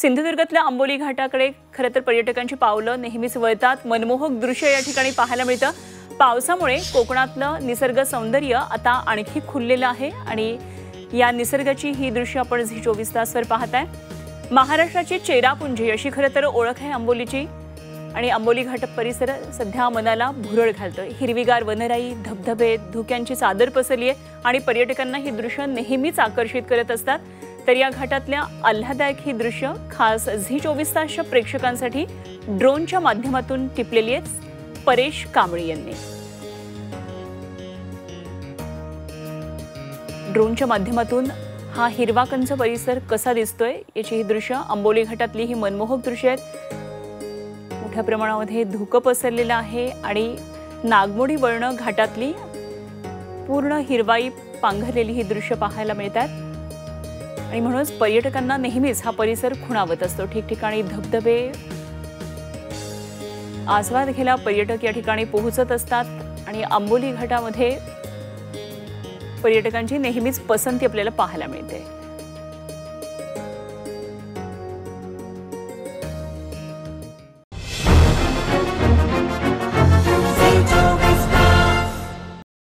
सिंधुदुर्गातल्या आंबोली घाटाकडे खरं तर पर्यटकांची पावलं नेहमीच वळतात। मनमोहक दृश्य या ठिकाणी पाहायला मिळतं। पावसामुळे कोकणातलं निसर्ग सौंदर्य आता आणखी खुललेलं आहे आणि या निसर्गाची ही दृश्य आपण झी 24 तासवर पाहताय। महाराष्ट्राची चेरापुंजी अशी खरं तर ओळख आहे आंबोलीची आणि आंबोली घाट परिसर सध्या मनाला भुरळ घालतोय। हिरवीगार वनराई, धबधबे, धुक्यांची चादर पसरली आहे आणि पर्यटकांना ही दृश्य नेहमीच आकर्षित करत असतात। तर या घाटातल्या आल्हाददायक ही दृश्य खास झी 24 तासच्या प्रेक्षकांसाठी ड्रोनच्या माध्यमातून टिपलेली आहेत परेश कांबळी यांनी। ड्रोनच्या माध्यमातून हा हिरवाकंच परिसर कसा दिसतोय याची ही दृश्य आंबोली घाटातली ही मनमोहक दृश्य आहेत। मोठ्या प्रमाणामध्ये धुकं पसरलेलं आहे आणि नागमोडी वळण घाटातली पूर्ण हिरवाई पांघरलेली ही दृश्य पाहायला मिळतात आणि म्हणूनच पर्यटकांना नेहमीच हा परिसर खुणावत असतो। ठिकठिकाणी धबधबे आस्वाद घ्यायला पर्यटक या ठिकाणी पोहोचत असतात आणि आंबोली घाटामध्ये पर्यटकांची नेहमीच पसंती आपल्याला पाहायला मिळते।